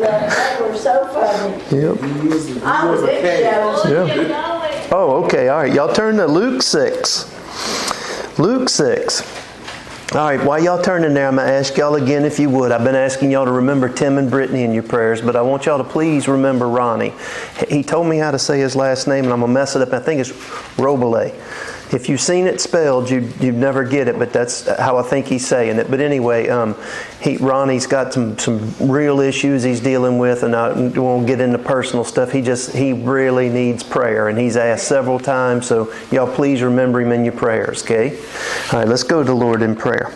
They were so funny. Yep. I'm a big show. Yeah. Oh, okay. All right. Y'all turn to Luke 6. Luke 6. All right. While y'all turning there, I'm going to ask y'all again if you would. I've been asking y'all to remember Tim and Brittany in your prayers, but I want y'all to please remember Ronnie. He told me how to say his last name, and I'm going to mess it up. I think it's Robele. If you've seen it spelled, you'd never get it, but that's how I think he's saying it. But anyway, Ronnie's got some real issues he's dealing with, and I won't get into personal stuff. He really needs prayer, and he's asked several times, so y'all please remember him in your prayers, okay? All right, let's go to the Lord in prayer.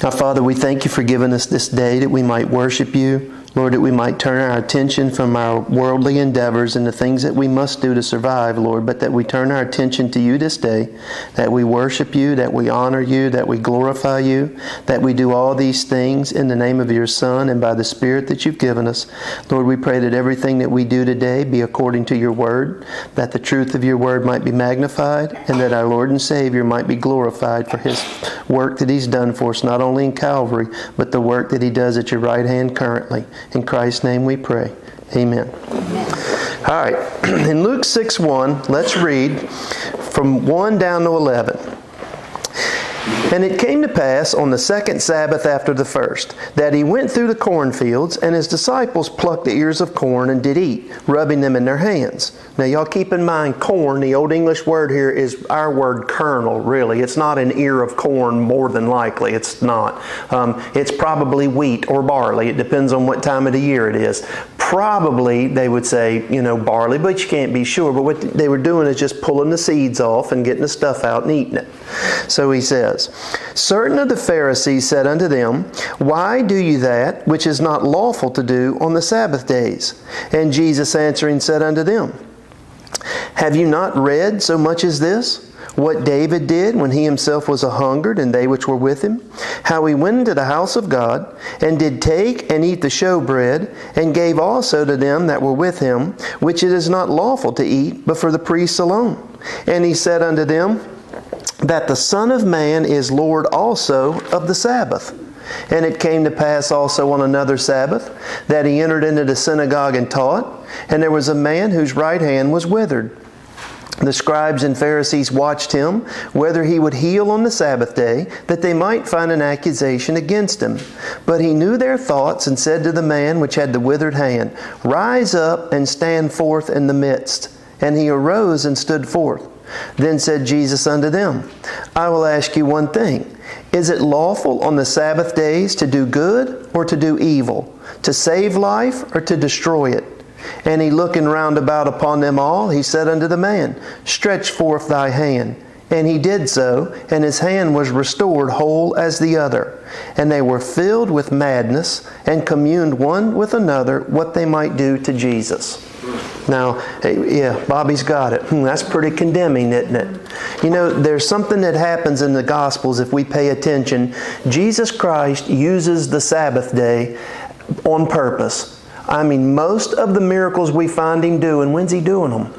Our Father, we thank you for giving us this day that we might worship you. Lord, that we might turn our attention from our worldly endeavors and the things that we must do to survive, Lord, but that we turn our attention to you this day, that we worship you, that we honor you, that we glorify you, that we do all these things in the name of your Son and by the Spirit that you've given us. Lord, we pray that everything that we do today be according to your word, that the truth of your word might be magnified, and that our Lord and Savior might be glorified for his work that he's done for us, not only in Calvary, but the work that he does at your right hand currently. In Christ's name we pray. Amen. Amen. All right. In Luke 6:1, let's read from 1 down to 11. And it came to pass on the second Sabbath after the first, that he went through the cornfields, and his disciples plucked the ears of corn and did eat, rubbing them in their hands. Now y'all keep in mind, corn, the Old English word here is our word kernel, really. It's not an ear of corn, more than likely. It's not. It's probably wheat or barley. It depends on what time of the year it is. Probably, they would say, barley, but you can't be sure. But what they were doing is just pulling the seeds off and getting the stuff out and eating it. So he says, certain of the Pharisees said unto them, why do you that which is not lawful to do on the Sabbath days? And Jesus answering said unto them, have you not read so much as this? What David did when he himself was a-hungered, and they which were with him, how he went into the house of God, and did take and eat the showbread, and gave also to them that were with him, which it is not lawful to eat, but for the priests alone. And he said unto them, that the Son of Man is Lord also of the Sabbath. And it came to pass also on another Sabbath, that he entered into the synagogue and taught, and there was a man whose right hand was withered. The scribes and Pharisees watched him, whether he would heal on the Sabbath day, that they might find an accusation against him. But he knew their thoughts, and said to the man which had the withered hand, rise up and stand forth in the midst. And he arose and stood forth. Then said Jesus unto them, I will ask you one thing. Is it lawful on the Sabbath days to do good or to do evil, to save life or to destroy it? And he looking round about upon them all, he said unto the man, stretch forth thy hand. And he did so, and his hand was restored whole as the other. And they were filled with madness, and communed one with another what they might do to Jesus. Now, yeah, Bobby's got it. That's pretty condemning, isn't it? There's something that happens in the Gospels if we pay attention. Jesus Christ uses the Sabbath day on purpose. I mean, most of the miracles we find him doing, when's he doing them?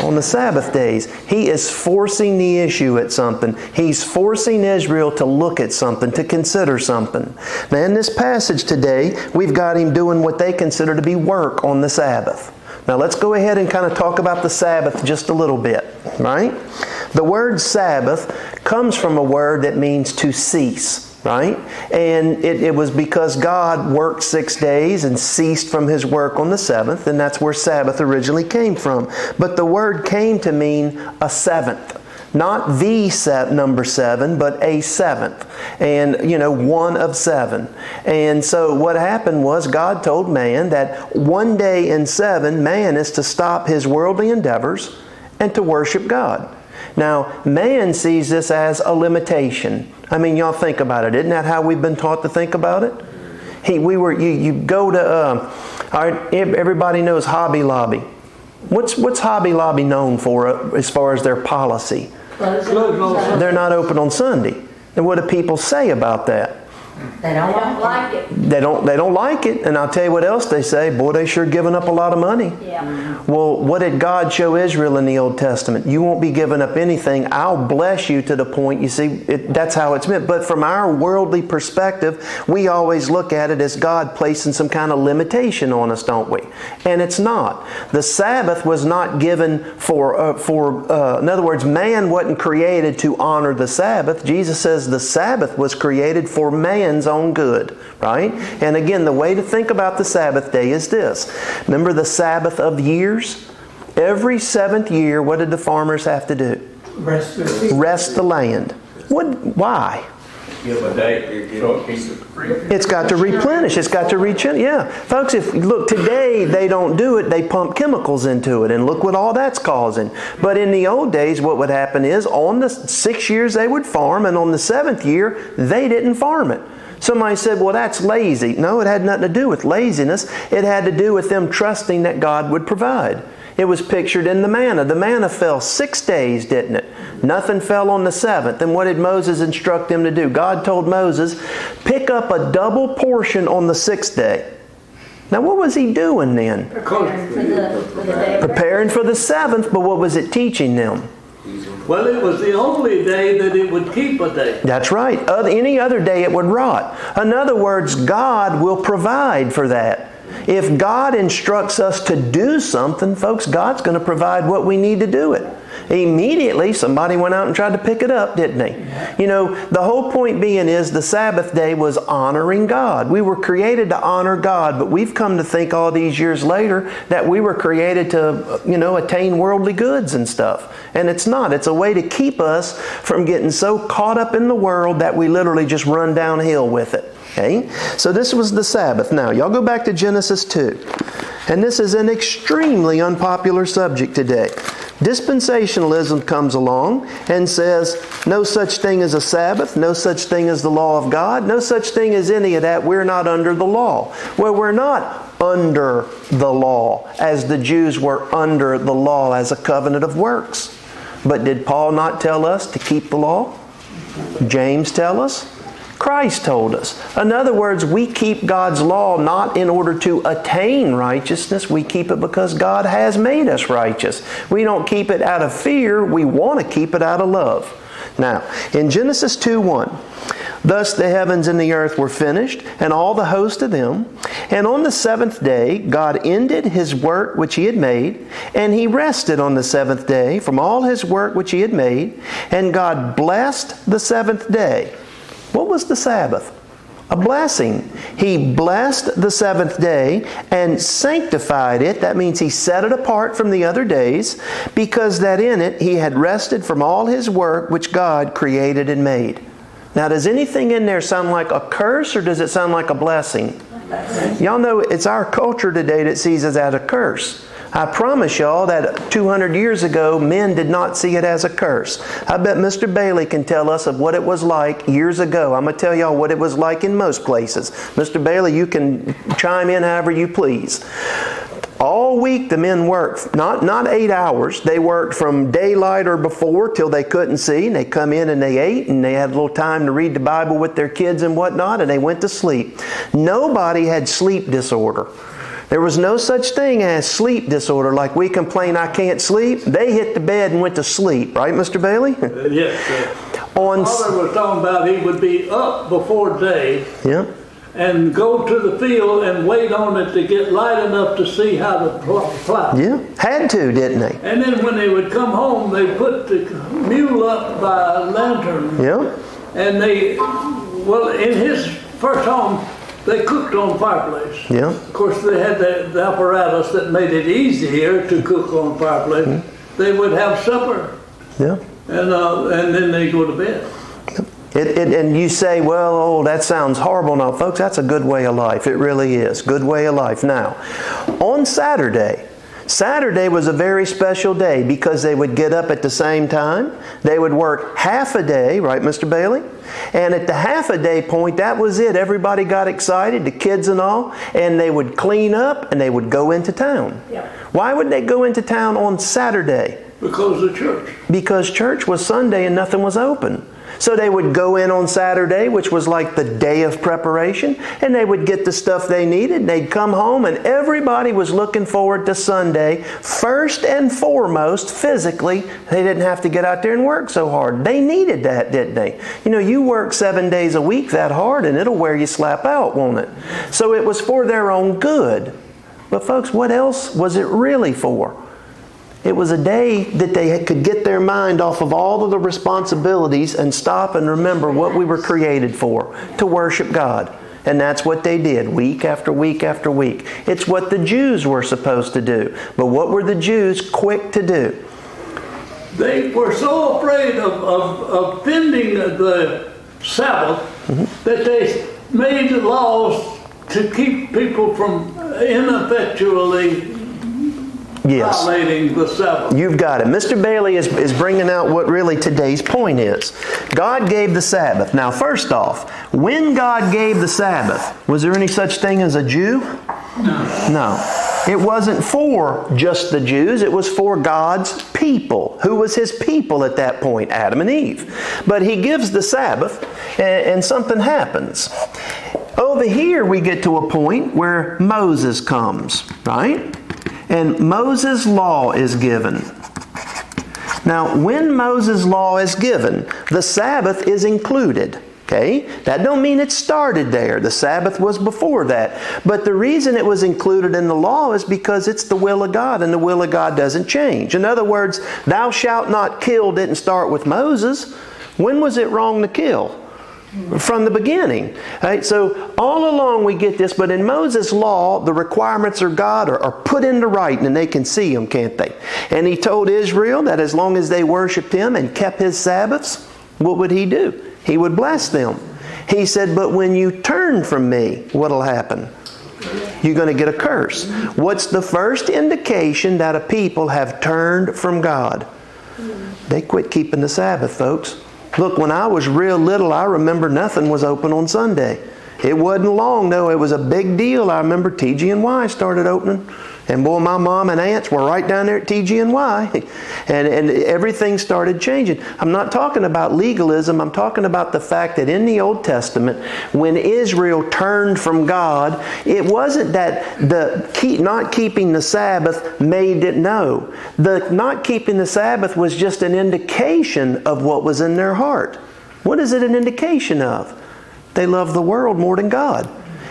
On the Sabbath days. He is forcing the issue at something. He's forcing Israel to look at something, to consider something. Now in this passage today, we've got him doing what they consider to be work on the Sabbath. Now let's go ahead and kind of talk about the Sabbath just a little bit, right? The word Sabbath comes from a word that means to cease. Right? And it was because God worked 6 days and ceased from his work on the seventh, and that's where Sabbath originally came from. But the word came to mean a seventh. Not the number 7, but a seventh. And, one of 7. And so what happened was God told man that one day in 7, man is to stop his worldly endeavors and to worship God. Now, man sees this as a limitation. I mean, y'all think about it. Isn't that how we've been taught to think about it? You go to, everybody knows Hobby Lobby. What's Hobby Lobby known for as far as their policy? They're not open on Sunday. And what do people say about that? They don't like it. They don't like it. And I'll tell you what else they say. Boy, they sure giving up a lot of money. Yeah. Well, what did God show Israel in the Old Testament? You won't be giving up anything. I'll bless you to the point. You see, that's how it's meant. But from our worldly perspective, we always look at it as God placing some kind of limitation on us, don't we? And it's not. The Sabbath was not given in other words, man wasn't created to honor the Sabbath. Jesus says the Sabbath was created for man's own good, right? And again, the way to think about the Sabbath day is this. Remember the Sabbath of years? Every 7th year, what did the farmers have to do? Rest the land. Why? Give a day. It's got to replenish. It's got to rechange. Yeah. Folks, if look, today they don't do it. They pump chemicals into it. And look what all that's causing. But in the old days, what would happen is on the 6 years they would farm, and on the 7th year, they didn't farm it. Somebody said, well, that's lazy. No, it had nothing to do with laziness. It had to do with them trusting that God would provide. It was pictured in the manna. The manna fell 6 days, didn't it? Nothing fell on the 7th. And what did Moses instruct them to do? God told Moses, pick up a double portion on the 6th day. Now what was he doing then? Preparing for the day. Preparing for the 7th, but what was it teaching them? Well, it was the only day that it would keep a day. That's right. Any other day it would rot. In other words, God will provide for that. If God instructs us to do something, folks, God's going to provide what we need to do it. Immediately, somebody went out and tried to pick it up, didn't they? You know, the whole point being is the Sabbath day was honoring God. We were created to honor God, but we've come to think all these years later that we were created to, attain worldly goods and stuff. And it's not. It's a way to keep us from getting so caught up in the world that we literally just run downhill with it. Okay? So this was the Sabbath. Now, y'all go back to Genesis 2. And this is an extremely unpopular subject today. Dispensationalism comes along and says, no such thing as a Sabbath, no such thing as the law of God, no such thing as any of that. We're not under the law. Well, we're not under the law as the Jews were under the law as a covenant of works. But did Paul not tell us to keep the law? James tell us? Christ told us. In other words, we keep God's law not in order to attain righteousness. We keep it because God has made us righteous. We don't keep it out of fear. We want to keep it out of love. Now, in Genesis 2:1, thus the heavens and the earth were finished, and all the host of them. And on the 7th day, God ended His work which He had made, and He rested on the 7th day from all His work which He had made. And God blessed the 7th day. What was the Sabbath? A blessing. He blessed the 7th day and sanctified it. That means He set it apart from the other days, because that in it He had rested from all His work which God created and made. Now, does anything in there sound like a curse, or does it sound like a blessing? Y'all know it's our culture today that sees it as a curse. I promise y'all that 200 years ago, men did not see it as a curse. I bet Mr. Bailey can tell us of what it was like years ago. I'm going to tell y'all what it was like in most places. Mr. Bailey, you can chime in however you please. All week the men worked, not 8 hours. They worked from daylight or before till they couldn't see. And they come in and they ate, and they had a little time to read the Bible with their kids and whatnot, and they went to sleep. Nobody had sleep disorder. There was no such thing as sleep disorder. Like we complain, I can't sleep. They hit the bed and went to sleep. Right, Mr. Bailey? Yes, sir. Father was talking about he would be up before day. Yeah. And go to the field and wait on it to get light enough to see how to plow. Yeah. Had to, didn't they? And then when they would come home, they put the mule up by a lantern. Yeah. And in his first home, they cooked on fireplace. Yeah. Of course, they had the apparatus that made it easier to cook on fireplace. Mm-hmm. They would have supper. Yeah. And then they go to bed. And you say, well, that sounds horrible. Now, folks, that's a good way of life. It really is. Good way of life. Now, on Saturday was a very special day because they would get up at the same time. They would work half a day, right, Mr. Bailey? And at the half a day point, that was it. Everybody got excited, the kids and all, and they would clean up and they would go into town. Yep. Why would they go into town on Saturday? Because of church. Because church was Sunday and nothing was open. So they would go in on Saturday, which was like the day of preparation, and they would get the stuff they needed. They'd come home, and everybody was looking forward to Sunday. First and foremost, physically, they didn't have to get out there and work so hard. They needed that, didn't they? You know, you work 7 days a week that hard, and it'll wear you slap out, won't it? So it was for their own good. But folks, what else was it really for? It was a day that they could get their mind off of all of the responsibilities and stop and remember what we were created for, to worship God. And that's what they did week after week after week. It's what the Jews were supposed to do. But what were the Jews quick to do? They were so afraid of offending the Sabbath that they made laws to keep people from ineffectually violating the Sabbath. You've got it. Mr. Bailey is bringing out what really today's point is. God gave the Sabbath. Now, first off, when God gave the Sabbath, was there any such thing as a Jew? No. It wasn't for just the Jews. It was for God's people. Who was His people at that point? Adam and Eve. But He gives the Sabbath, and something happens. Over here we get to a point where Moses comes, right? And Moses' law is given. Now, when Moses' law is given, the Sabbath is included. Okay? That don't mean it started there. The Sabbath was before that. But the reason it was included in the law is because it's the will of God, and the will of God doesn't change. In other words, thou shalt not kill didn't start with Moses. When was it wrong to kill? From the beginning. Right? So all along we get this, but in Moses' law, the requirements of God are put into writing, and they can see them, can't they? And He told Israel that as long as they worshiped Him and kept His Sabbaths, what would He do? He would bless them. He said, but when you turn from me, what'll happen? You're going to get a curse. What's the first indication that a people have turned from God? They quit keeping the Sabbath, folks. Look, when I was real little, I remember nothing was open on Sunday. It wasn't long, though. It was a big deal. I remember TG&Y started opening. And boy, my mom and aunts were right down there at TG&Y. And everything started changing. I'm not talking about legalism. I'm talking about the fact that in the Old Testament, when Israel turned from God, it wasn't that not keeping the Sabbath made it no. The not keeping the Sabbath was just an indication of what was in their heart. What is it an indication of? They love the world more than God.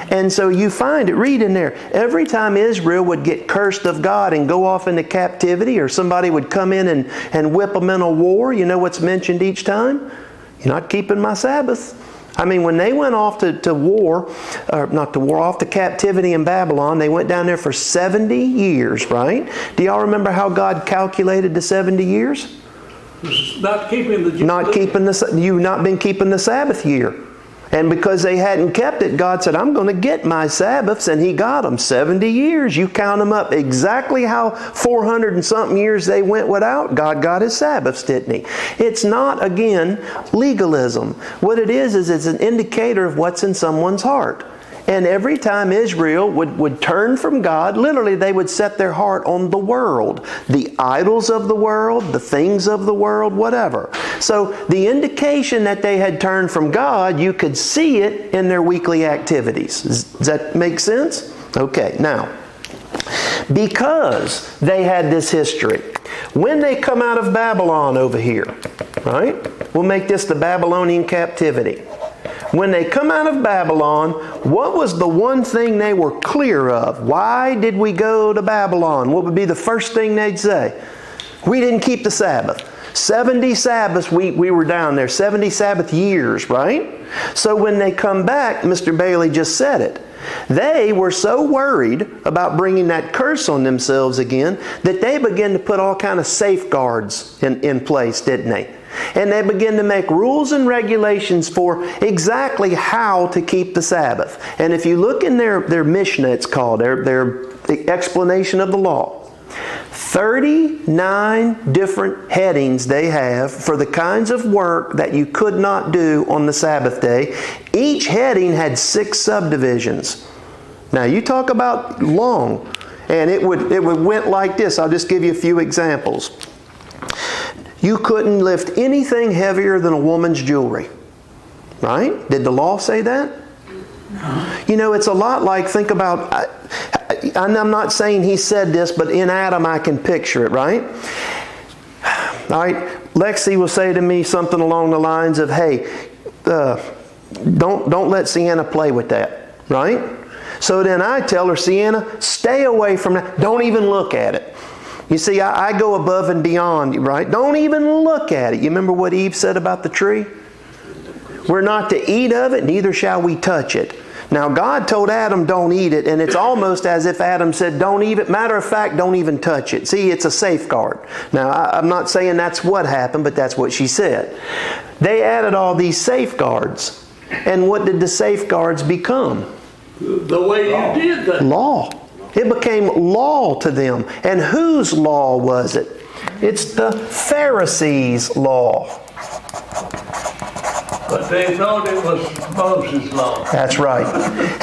And so you find it, read in there, every time Israel would get cursed of God and go off into captivity, or somebody would come in and whip them in a war, you know what's mentioned each time? You're not keeping my Sabbath. I mean, when they went off to war, or not to war, off to captivity in Babylon, they went down there for 70 years, right? Do y'all remember how God calculated the 70 years? Not keeping the... You've not been keeping the Sabbath year. And because they hadn't kept it, God said, I'm going to get my Sabbaths. And He got them 70 years. You count them up exactly how 400 and something years they went without. God got His Sabbaths, didn't He? It's not, again, legalism. What it is it's an indicator of what's in someone's heart. And every time Israel would turn from God, literally they would set their heart on the world. The idols of the world, the things of the world, whatever. So the indication that they had turned from God, you could see it in their weekly activities. Does that make sense? Okay, now, because they had this history, when they come out of Babylon over here, right? We'll make this the Babylonian captivity. When they come out of Babylon, what was the one thing they were clear of? Why did we go to Babylon? What would be the first thing they'd say? We didn't keep the Sabbath. 70 Sabbaths we were down there. 70 Sabbath years, right? So when they come back, Mr. Bailey just said it. They were so worried about bringing that curse on themselves again that they began to put all kind of safeguards in place, didn't they? And they begin to make rules and regulations for exactly how to keep the Sabbath. And if you look in their Mishnah, it's called, their explanation of the law, 39 different headings they have for the kinds of work that you could not do on the Sabbath day. Each heading had 6 subdivisions. Now you talk about long, and it went like this. I'll just give you a few examples. You couldn't lift anything heavier than a woman's jewelry. Right? Did the law say that? You know, it's a lot like, think about, I'm not saying he said this, but in Adam I can picture it, right? All right, Lexi will say to me something along the lines of, hey, don't let Sienna play with that, right? So then I tell her, Sienna, stay away from that. Don't even look at it. You see, I go above and beyond, right? Don't even look at it. You remember what Eve said about the tree? We're not to eat of it, neither shall we touch it. Now, God told Adam, don't eat it, and it's almost as if Adam said, don't eat it. Matter of fact, don't even touch it. See, it's a safeguard. Now, I'm not saying that's what happened, but that's what she said. They added all these safeguards. And what did the safeguards become? The way you did that. Law. It became law to them. And whose law was it? It's the Pharisees' law. But they thought it was Moses' law. That's right.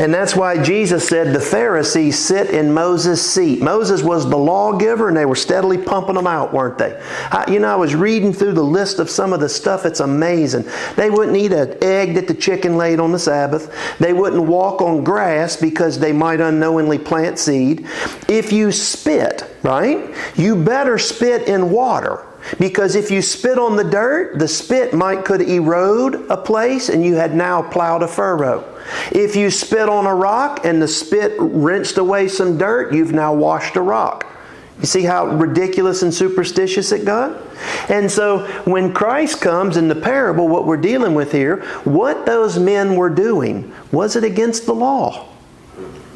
And that's why Jesus said the Pharisees sit in Moses' seat. Moses was the lawgiver and they were steadily pumping them out, weren't they? I was reading through the list of some of the stuff. It's amazing. They wouldn't eat an egg that the chicken laid on the Sabbath. They wouldn't walk on grass because they might unknowingly plant seed. If you spit, right, you better spit in water. Because if you spit on the dirt, the spit could erode a place and you had now plowed a furrow. If you spit on a rock and the spit rinsed away some dirt, you've now washed a rock. You see how ridiculous and superstitious it got? And so when Christ comes in the parable, what we're dealing with here, what those men were doing, was it against the law?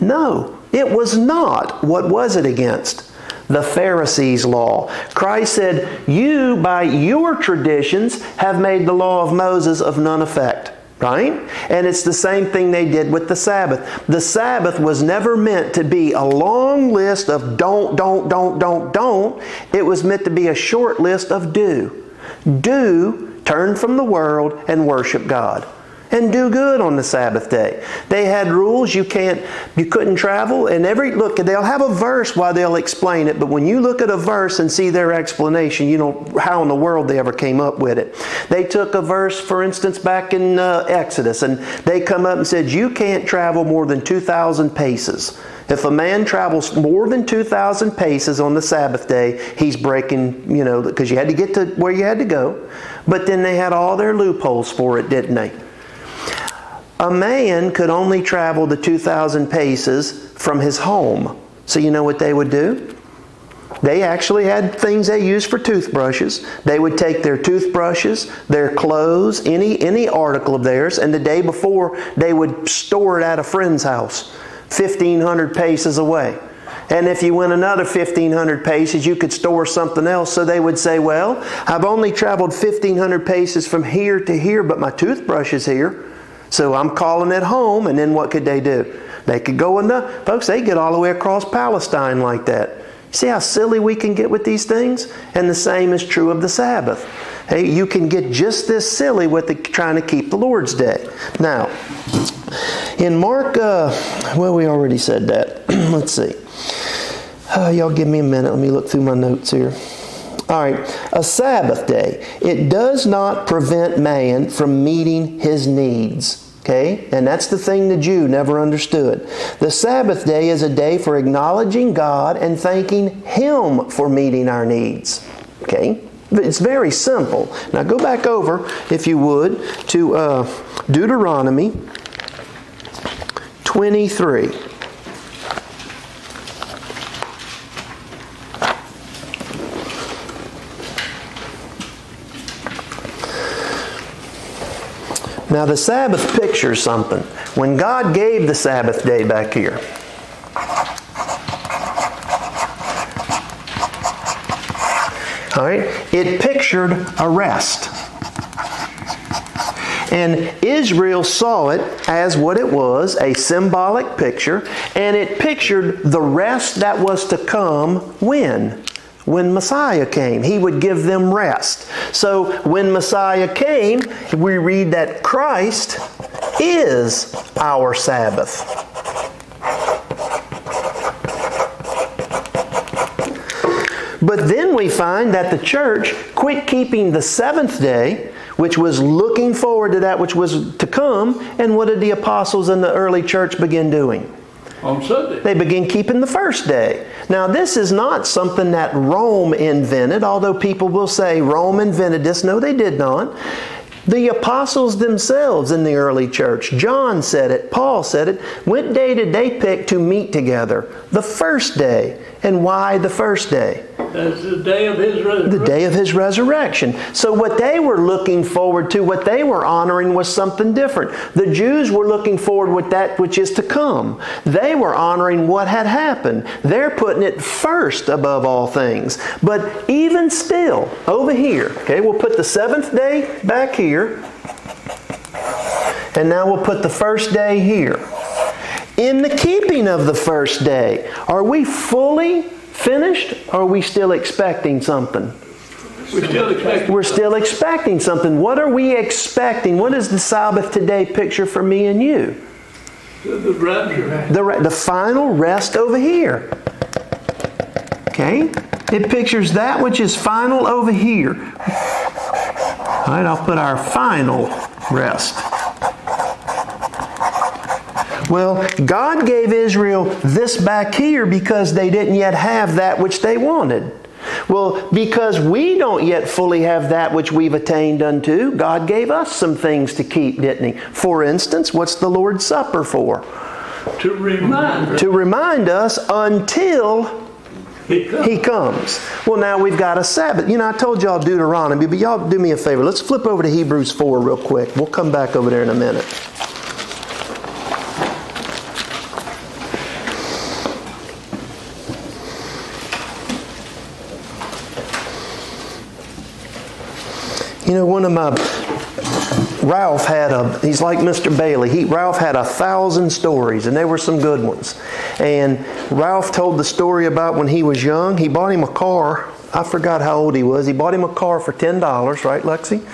No, it was not. What was it against? The Pharisees' law. Christ said, you, by your traditions, have made the law of Moses of none effect. Right? And it's the same thing they did with the Sabbath. The Sabbath was never meant to be a long list of don't. It was meant to be a short list of do. Do, turn from the world and worship God. And do good on the Sabbath day. They had rules. You couldn't travel. And look, they'll have a verse while they'll explain it. But when you look at a verse and see their explanation, you know how in the world they ever came up with it. They took a verse, for instance, back in Exodus, and they come up and said, you can't travel more than 2,000 paces. If a man travels more than 2,000 paces on the Sabbath day, he's breaking, because you had to get to where you had to go. But then they had all their loopholes for it, didn't they? A man could only travel the 2,000 paces from his home. So you know what they would do? They actually had things they used for toothbrushes. They would take their toothbrushes, their clothes, any article of theirs, and the day before they would store it at a friend's house, 1,500 paces away. And if you went another 1,500 paces, you could store something else. So they would say, well, I've only traveled 1,500 paces from here to here, but my toothbrush is here. So I'm calling it home, and then what could they do? They could go folks, they get all the way across Palestine like that. See how silly we can get with these things? And the same is true of the Sabbath. Hey, you can get just this silly with trying to keep the Lord's Day. Now, in Mark, we already said that. Let's see. Y'all give me a minute. Let me look through my notes here. All right, a Sabbath day. It does not prevent man from meeting his needs. Okay? And that's the thing the Jew never understood. The Sabbath day is a day for acknowledging God and thanking Him for meeting our needs. Okay? It's very simple. Now go back over, if you would, to Deuteronomy 23. Now the Sabbath pictures something. When God gave the Sabbath day back here, all right, it pictured a rest. And Israel saw it as what it was, a symbolic picture, and it pictured the rest that was to come when? When Messiah came. He would give them rest. So when Messiah came, we read that Christ is our Sabbath. But then we find that the church quit keeping the seventh day, which was looking forward to that which was to come. And what did the apostles in the early church begin doing? On Sunday. They begin keeping the first day. Now, this is not something that Rome invented, although people will say Rome invented this. No, they did not. The apostles themselves in the early church, John said it, Paul said it, went day to day pick to meet together. The first day. And why the first day? That's the day of His resurrection. The day of His resurrection. So what they were looking forward to, what they were honoring was something different. The Jews were looking forward with that which is to come. They were honoring what had happened. They're putting it first above all things. But even still, over here, okay, we'll put the seventh day back here. And now we'll put the first day here. In the keeping of the first day, are we fully finished, or are we still expecting something? We're still expecting something. What are we expecting? What is the Sabbath today picture for me and you? The rapture. The final rest over here. Okay? It pictures that which is final over here. All right, I'll put our final rest. Well, God gave Israel this back here because they didn't yet have that which they wanted. Well, because we don't yet fully have that which we've attained unto, God gave us some things to keep, didn't He? For instance, what's the Lord's Supper for? To remind us. To remind us until He comes. Well, now we've got a Sabbath. You know, I told y'all Deuteronomy, but y'all do me a favor. Let's flip over to Hebrews 4 real quick. We'll come back over there in a minute. You know, Ralph he's like Mr. Bailey. Ralph had 1,000 stories, and they were some good ones. And Ralph told the story about when he was young. He bought him a car. I forgot how old he was. He bought him a car for $10, right, Lexi?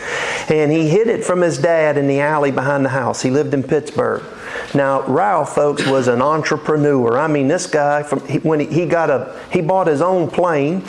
And he hid it from his dad in the alley behind the house. He lived in Pittsburgh. Now, Ralph, folks, was an entrepreneur. I mean, this guy, when he bought his own plane,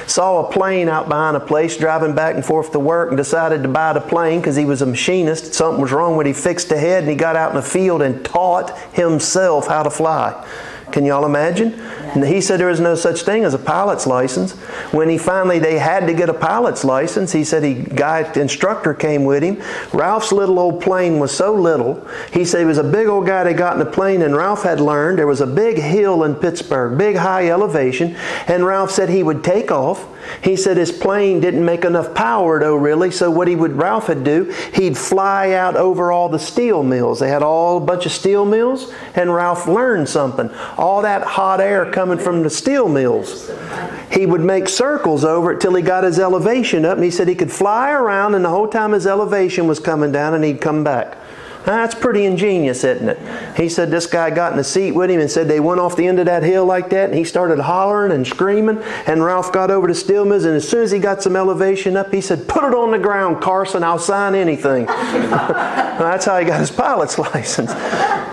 saw a plane out behind a place, driving back and forth to work, and decided to buy the plane because he was a machinist. Something was wrong with it. He fixed the head, and he got out in the field and taught himself how to fly. Can y'all imagine? And he said there was no such thing as a pilot's license. When they had to get a pilot's license, he said the instructor came with him. Ralph's little old plane was so little. He said he was a big old guy that got in the plane, and Ralph had learned there was a big hill in Pittsburgh, big high elevation, and Ralph said he would take off. He said his plane didn't make enough power though, really, so Ralph would do, he'd fly out over all the steel mills. They had a bunch of steel mills, and Ralph learned something. All that hot air coming from the steel mills, he would make circles over it till he got his elevation up, and he said he could fly around, and the whole time his elevation was coming down, and he'd come back. That's pretty ingenious, isn't it? He said this guy got in the seat with him and said they went off the end of that hill like that, and he started hollering and screaming, and Ralph got over to steel mills, and as soon as he got some elevation up, he said, "Put it on the ground, Carson, I'll sign anything." That's how he got his pilot's license.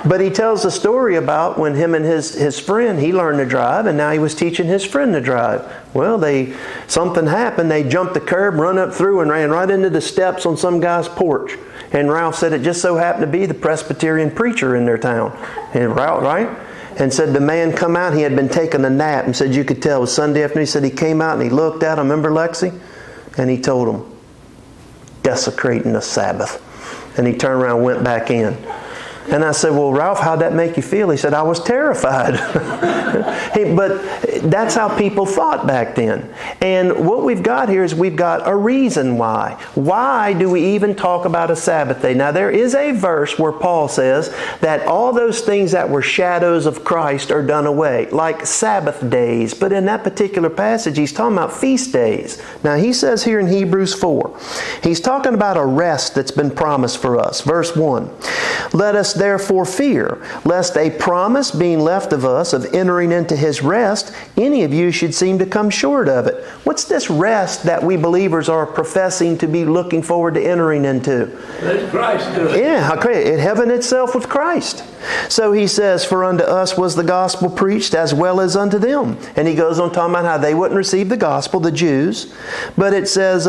But he tells a story about when him and his friend, he learned to drive, and now he was teaching his friend to drive. Well, something happened. They jumped the curb, run up through, and ran right into the steps on some guy's porch. And Ralph said it just so happened to be the Presbyterian preacher in their town. And Ralph, right? And said the man come out, he had been taking a nap, and said you could tell it was Sunday afternoon. He said he came out and he looked at him, remember Lexi? And he told him, desecrating the Sabbath. And he turned around and went back in. And I said, well, Ralph, how'd that make you feel? He said, I was terrified. But that's how people thought back then. And what we've got here is we've got a reason why. Why do we even talk about a Sabbath day? Now, there is a verse where Paul says that all those things that were shadows of Christ are done away, like Sabbath days. But in that particular passage, he's talking about feast days. Now, he says here in Hebrews 4, he's talking about a rest that's been promised for us. Verse 1, let us therefore fear, lest a promise being left of us of entering into His rest, any of you should seem to come short of it. What's this rest that we believers are professing to be looking forward to entering into? Let Christ do it. Yeah, in heaven itself with Christ. So he says, for unto us was the gospel preached as well as unto them. And he goes on talking about how they wouldn't receive the gospel, the Jews. But it says,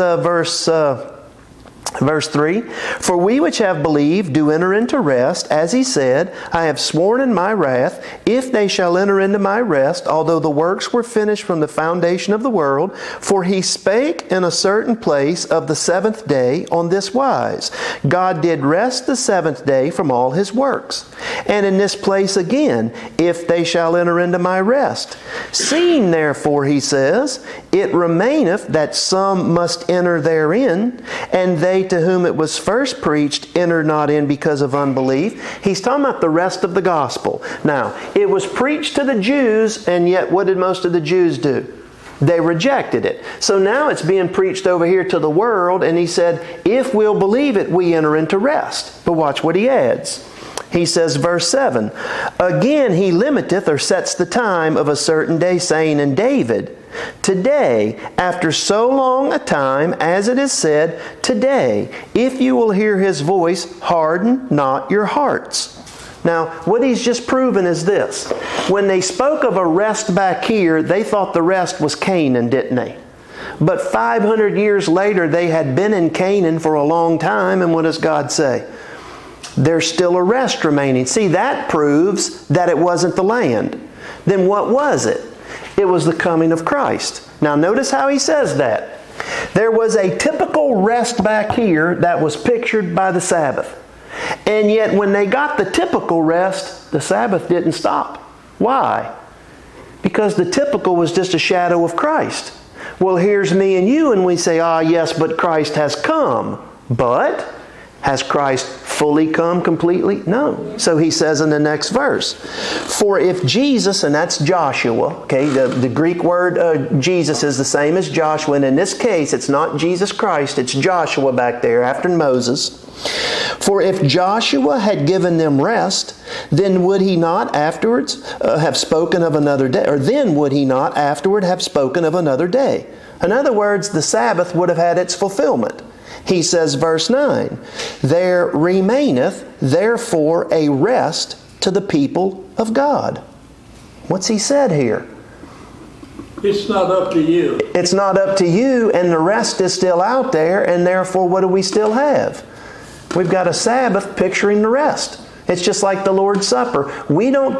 Verse 3, for we which have believed do enter into rest, as he said, I have sworn in my wrath, if they shall enter into my rest, although the works were finished from the foundation of the world. For he spake in a certain place of the seventh day on this wise, God did rest the seventh day from all His works. And in this place again, if they shall enter into my rest. Seeing therefore, he says, it remaineth that some must enter therein, and they to whom it was first preached enter not in because of unbelief. He's talking about the rest of the gospel. Now, it was preached to the Jews, and yet what did most of the Jews do? They rejected it. So now it's being preached over here to the world, and he said, if we'll believe it, we enter into rest. But watch what he adds. He says, verse 7, again he limiteth or sets the time of a certain day, saying in David, today, after so long a time, as it is said, today, if you will hear His voice, harden not your hearts. Now, what he's just proven is this. When they spoke of a rest back here, they thought the rest was Canaan, didn't they? But 500 years later, they had been in Canaan for a long time, and what does God say? There's still a rest remaining. See, that proves that it wasn't the land. Then what was it? It was the coming of Christ. Now notice how he says that. There was a typical rest back here that was pictured by the Sabbath. And yet when they got the typical rest, the Sabbath didn't stop. Why? Because the typical was just a shadow of Christ. Well, here's me and you, and we say, yes, but Christ has come. But has Christ fully come completely? No. So he says in the next verse, for if Jesus, and that's Joshua, okay, the Greek word Jesus is the same as Joshua, and in this case it's not Jesus Christ, it's Joshua back there after Moses. For if Joshua had given them rest, then would he not afterwards have spoken of another day? Or then would he not afterward have spoken of another day? In other words, the Sabbath would have had its fulfillment. He says, verse 9, there remaineth therefore a rest to the people of God. What's he said here? It's not up to you. It's not up to you, and the rest is still out there, and therefore what do we still have? We've got a Sabbath picturing the rest. It's just like the Lord's Supper. We don't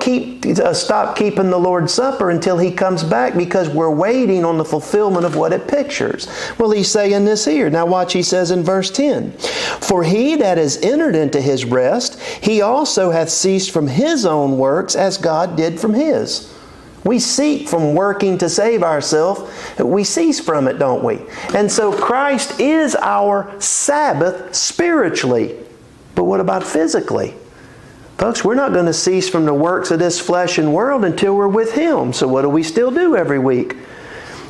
stop keeping the Lord's Supper until He comes back because we're waiting on the fulfillment of what it pictures. Well, he's saying this here. Now watch, he says in verse 10. For he that is entered into his rest, he also hath ceased from his own works as God did from His. We cease from working to save ourselves. We cease from it, don't we? And so Christ is our Sabbath spiritually. But what about physically? Folks, we're not going to cease from the works of this flesh and world until we're with Him. So what do we still do every week?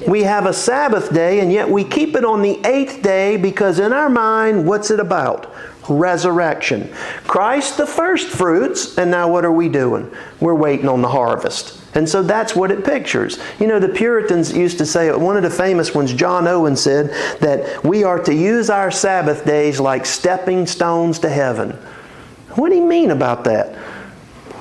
We have a Sabbath day, and yet we keep it on the 8th day because in our mind, what's it about? Resurrection. Christ the first fruits, and now what are we doing? We're waiting on the harvest. And so that's what it pictures. You know, the Puritans used to say, one of the famous ones, John Owen, said that we are to use our Sabbath days like stepping stones to heaven. What do you mean about that?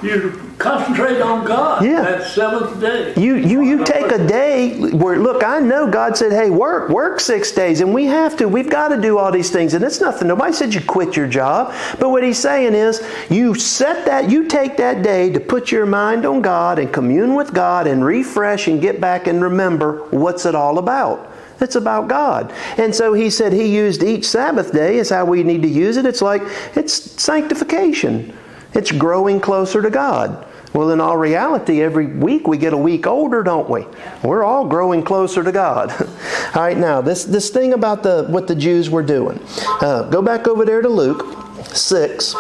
You concentrate on God. Yeah. That seventh day. You take a day where, look, I know God said, hey, work 6 days, and we have to. We've got to do all these things, and it's nothing. Nobody said you quit your job. But what He's saying is, you take that day to put your mind on God and commune with God and refresh and get back and remember what's it all about. It's about God. And so He said He used each Sabbath day is how we need to use it. It's sanctification. It's growing closer to God. Well, in all reality, every week we get a week older, don't we? We're all growing closer to God. All right, now, this thing about what the Jews were doing. Go back over there to Luke 6.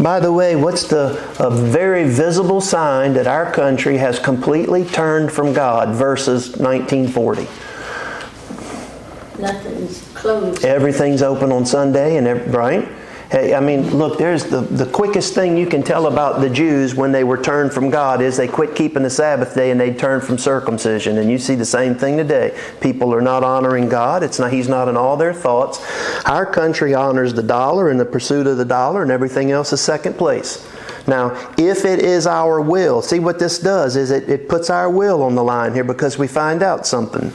By the way, what's a very visible sign that our country has completely turned from God versus 1940? Nothing's closed. Everything's open on Sunday, and right? Hey, I mean, look, there's the quickest thing you can tell about the Jews when they were turned from God is they quit keeping the Sabbath day and they turned from circumcision. And you see the same thing today. People are not honoring God. He's not in all their thoughts. Our country honors the dollar and the pursuit of the dollar, and everything else is second place. Now, if it is our will, see what this does is it puts our will on the line here, because we find out something.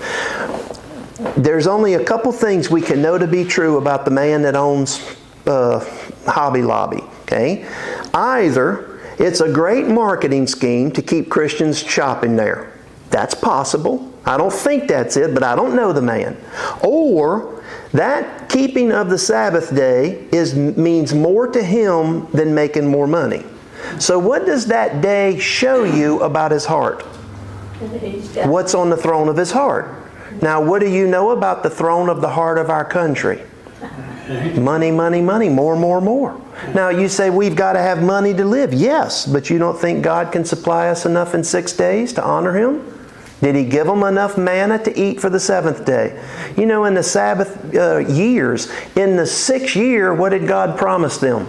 There's only a couple things we can know to be true about the man that owns Hobby Lobby. Okay, either it's a great marketing scheme to keep Christians shopping there. That's possible. I don't think that's it, but I don't know the man. Or that keeping of the Sabbath day means more to him than making more money. So what does that day show you about his heart? What's on the throne of his heart? Now, what do you know about the throne of the heart of our country? Money, money, money, more, more, more. Now, you say we've got to have money to live. Yes, but you don't think God can supply us enough in 6 days to honor Him? Did He give them enough manna to eat for the 7th day? You know, in the Sabbath years, in the 6th year, what did God promise them?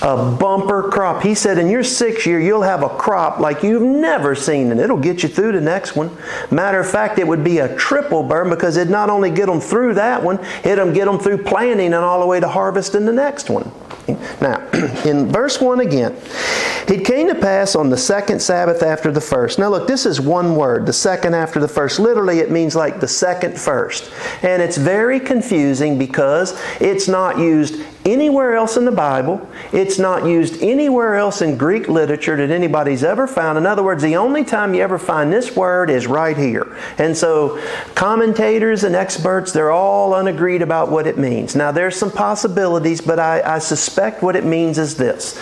A bumper crop. He said, in your 6th year, you'll have a crop like you've never seen, and it'll get you through the next one. Matter of fact, it would be a triple burn, because it'd not only get them through that one, it'd get them through planting and all the way to harvest in the next one. Now, in verse 1 again, it came to pass on the 2nd Sabbath after the 1st. Now look, this is one word, the 2nd after the 1st. Literally, it means like the 2nd first. And it's very confusing because it's not used anywhere else in the Bible. It's not used anywhere else in Greek literature that anybody's ever found. In other words, the only time you ever find this word is right here. And so commentators and experts, they're all unagreed about what it means. Now there's some possibilities, but I suspect what it means is this.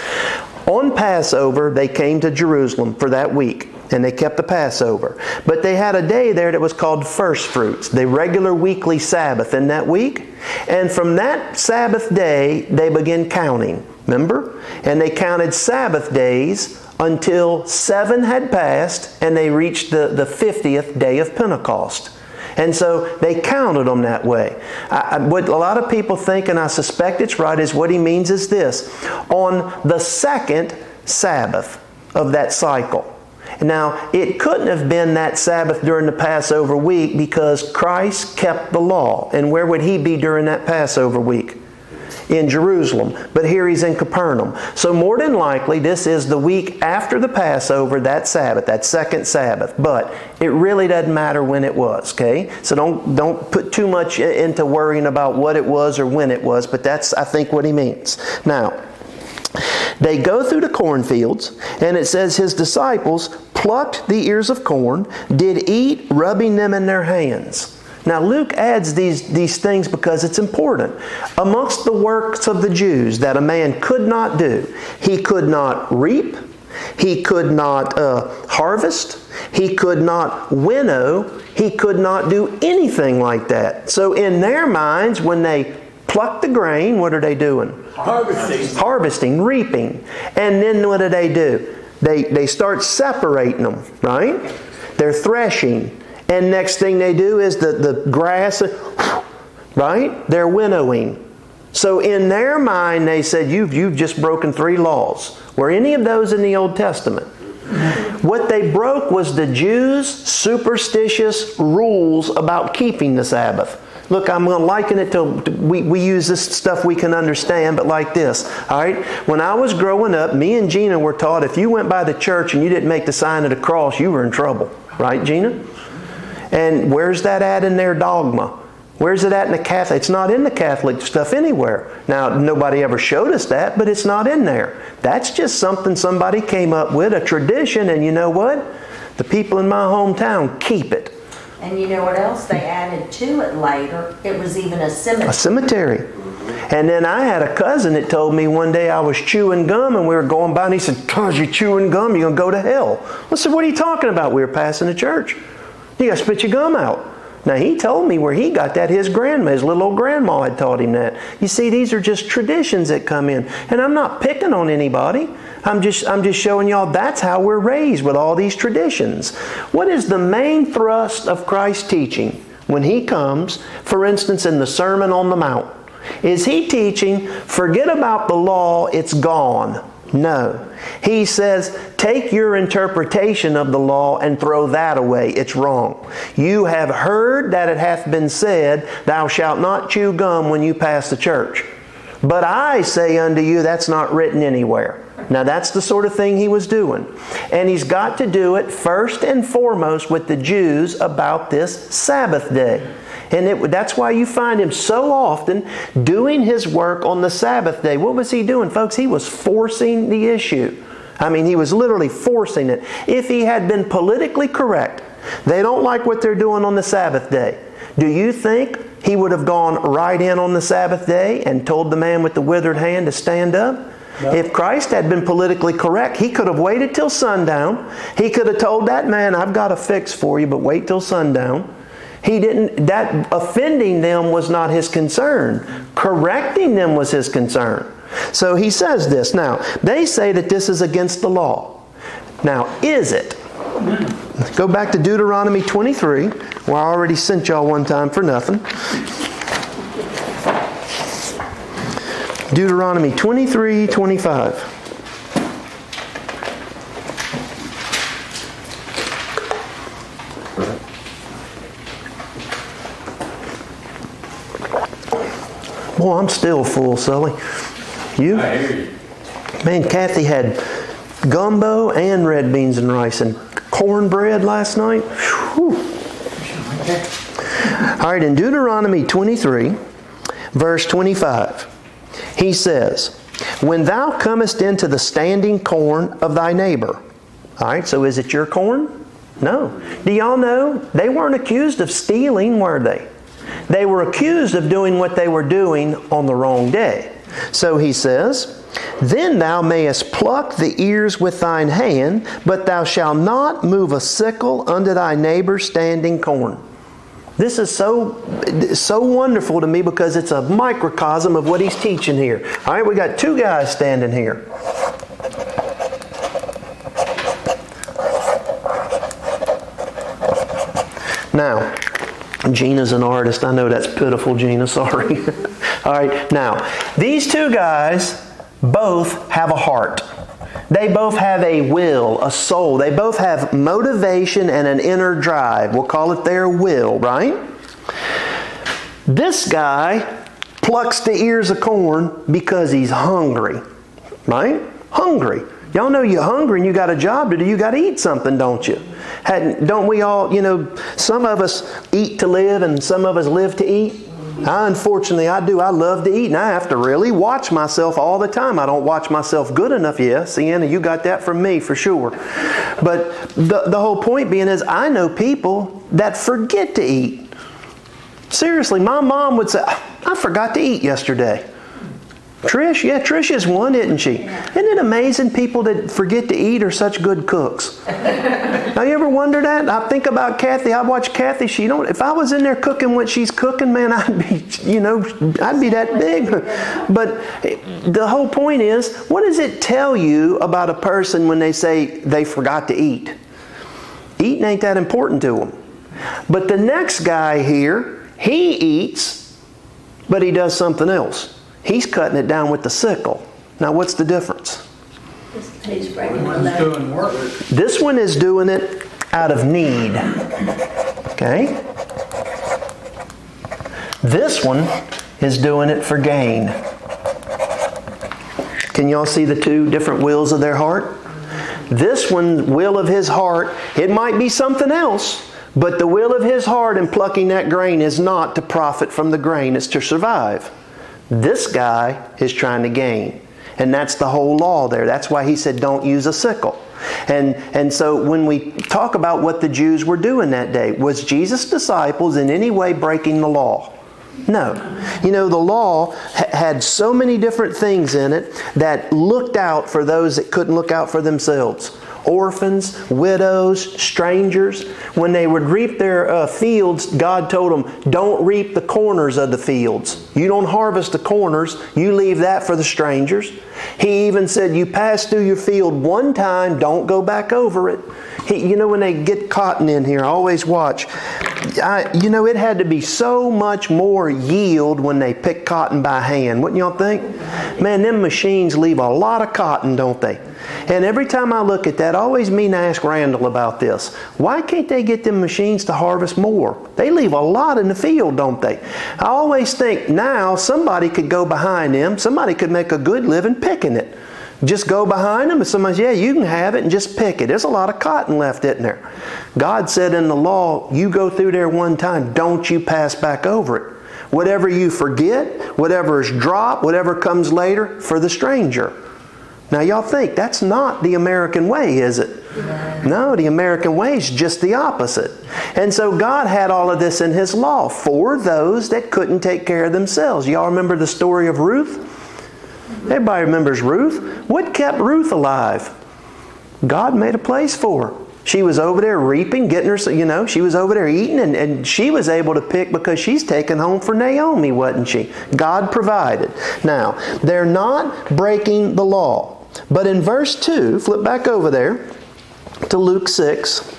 On Passover, they came to Jerusalem for that week, and they kept the Passover. But they had a day there that was called First Fruits, the regular weekly Sabbath in that week. And from that Sabbath day, they began counting, remember? And they counted Sabbath days until 7 had passed, and they reached the 50th day of Pentecost. And so they counted them that way. What a lot of people think, and I suspect it's right, is what he means is this. On the 2nd Sabbath of that cycle. Now, it couldn't have been that Sabbath during the Passover week, because Christ kept the law. And where would He be during that Passover week? In Jerusalem. But here He's in Capernaum. So more than likely, this is the week after the Passover, that Sabbath, that 2nd Sabbath. But it really doesn't matter when it was, okay? So don't put too much into worrying about what it was or when it was, but that's, I think, what he means. Now, they go through the cornfields, and it says His disciples plucked the ears of corn, did eat, rubbing them in their hands. Now Luke adds these things because it's important. Amongst the works of the Jews that a man could not do, he could not reap, he could not harvest, he could not winnow, he could not do anything like that. So in their minds, when they pluck the grain, what are they doing? Harvesting, reaping. And then what do? They start separating them, right? They're threshing. And next thing they do is the grass, right? They're winnowing. So in their mind, they said, you've just broken 3 laws. Were any of those in the Old Testament? What they broke was the Jews' superstitious rules about keeping the Sabbath. Look, I'm going to liken it to, we use this stuff we can understand, but like this. All right? When I was growing up, me and Gina were taught if you went by the church and you didn't make the sign of the cross, you were in trouble. Right, Gina? And where's that at in their dogma? Where's it at in the Catholic? It's not in the Catholic stuff anywhere. Now, nobody ever showed us that, but it's not in there. That's just something somebody came up with, a tradition, and you know what? The people in my hometown keep it. And you know what else they added to it later? It was even a cemetery. A cemetery. And then I had a cousin that told me one day I was chewing gum, and we were going by, and he said, "'Cause you're chewing gum, you're going to go to hell." I said, "What are you talking about?" We were passing the church. "You got to spit your gum out." Now, he told me where he got that. His grandma, his little old grandma had taught him that. You see, these are just traditions that come in. And I'm not picking on anybody. I'm just showing y'all that's how we're raised, with all these traditions. What is the main thrust of Christ's teaching when He comes, for instance, in the Sermon on the Mount? Is He teaching, forget about the law, it's gone? No. He says, take your interpretation of the law and throw that away. It's wrong. You have heard that it hath been said, thou shalt not chew gum when you pass the church. But I say unto you, that's not written anywhere. Now that's the sort of thing He was doing. And He's got to do it first and foremost with the Jews about this Sabbath day. And that's why you find Him so often doing His work on the Sabbath day. What was He doing, folks? He was forcing the issue. I mean, He was literally forcing it. If He had been politically correct, they don't like what they're doing on the Sabbath day. Do you think He would have gone right in on the Sabbath day and told the man with the withered hand to stand up? No. If Christ had been politically correct, He could have waited till sundown. He could have told that man, I've got a fix for you, but wait till sundown. He didn't, that offending them was not His concern. Correcting them was His concern. So He says this. Now, they say that this is against the law. Now, is it? Let's go back to Deuteronomy 23, where I already sent y'all one time for nothing. Deuteronomy 23:25. Boy, I'm still full, Sully. You? I hear you. Man, Kathy had gumbo and red beans and rice and cornbread last night. Whew. All right, in Deuteronomy 23, verse 25, he says, when thou comest into the standing corn of thy neighbor. All right, so is it your corn? No. Do y'all know they weren't accused of stealing, were they? They were accused of doing what they were doing on the wrong day. So he says, then thou mayest pluck the ears with thine hand, but thou shalt not move a sickle unto thy neighbor's standing corn. This is so wonderful to me because it's a microcosm of what he's teaching here. All right, we got two guys standing here. Now, Gina's an artist. I know that's pitiful, Gina. Sorry. All right. Now, these two guys both have a heart. They both have a will, a soul. They both have motivation and an inner drive. We'll call it their will, right? This guy plucks the ears of corn because he's hungry, right? Hungry. Y'all know you're hungry and you got a job to do. You got to eat something, don't you? Don't we all, some of us eat to live and some of us live to eat? Unfortunately, I do. I love to eat and I have to really watch myself all the time. I don't watch myself good enough. Yeah, Sienna, you got that from me for sure. But the whole point being is I know people that forget to eat. Seriously, my mom would say, I forgot to eat yesterday. Trish? Yeah, Trish is one, isn't she? Isn't it amazing people that forget to eat are such good cooks? Now, you ever wonder that? I think about Kathy. I watch Kathy. If I was in there cooking what she's cooking, man, I'd be that big. But the whole point is, what does it tell you about a person when they say they forgot to eat? Eating ain't that important to them. But the next guy here, he eats, but he does something else. He's cutting it down with the sickle. Now, what's the difference? He's breaking the One's leg. doing work. This one is doing it out of need. Okay? This one is doing it for gain. Can y'all see the two different wills of their heart? This one, will of his heart, it might be something else, but the will of his heart in plucking that grain is not to profit from the grain, it's to survive. This guy is trying to gain. And that's the whole law there. That's why he said don't use a sickle. And so when we talk about what the Jews were doing that day, was Jesus' disciples in any way breaking the law? No. The law had so many different things in it that looked out for those that couldn't look out for themselves. orphans, widows, strangers. When they would reap their fields, God told them, don't reap the corners of the fields. You don't harvest the corners. You leave that for the strangers. He even said, you pass through your field one time, don't go back over it. When they get cotton in here, I always watch. It had to be so much more yield when they pick cotton by hand. Wouldn't y'all think? Man, them machines leave a lot of cotton, don't they? And every time I look at that, I always mean to ask Randall about this. Why can't they get them machines to harvest more? They leave a lot in the field, don't they? I always think now somebody could go behind them. Somebody could make a good living picking it. Just go behind them and somebody says, yeah, you can have it and just pick it. There's a lot of cotton left in there. God said in the law, you go through there one time, don't you pass back over it. Whatever you forget, whatever is dropped, whatever comes later, for the stranger. Now y'all think, that's not the American way, is it? No, the American way is just the opposite. And so God had all of this in His law for those that couldn't take care of themselves. Y'all remember the story of Ruth? Everybody remembers Ruth. What kept Ruth alive? God made a place for her. She was over there reaping, getting her, she was over there eating, and she was able to pick because she's taken home for Naomi, wasn't she? God provided. Now, they're not breaking the law. But in verse 2, flip back over there to Luke 6.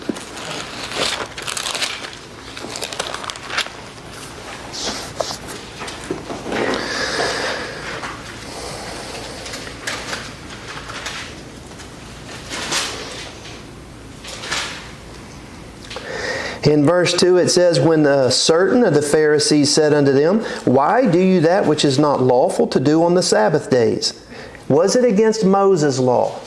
In verse 2 it says, when certain of the Pharisees said unto them, why do you that which is not lawful to do on the Sabbath days? Was it against Moses' law?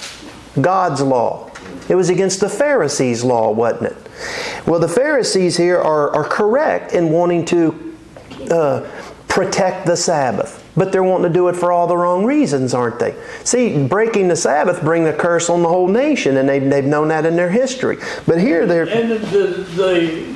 God's law? It was against the Pharisees' law, wasn't it? Well, the Pharisees here are correct in wanting to protect the Sabbath. But they're wanting to do it for all the wrong reasons, aren't they? See, breaking the Sabbath bring a curse on the whole nation, and they've known that in their history. But here they're... And the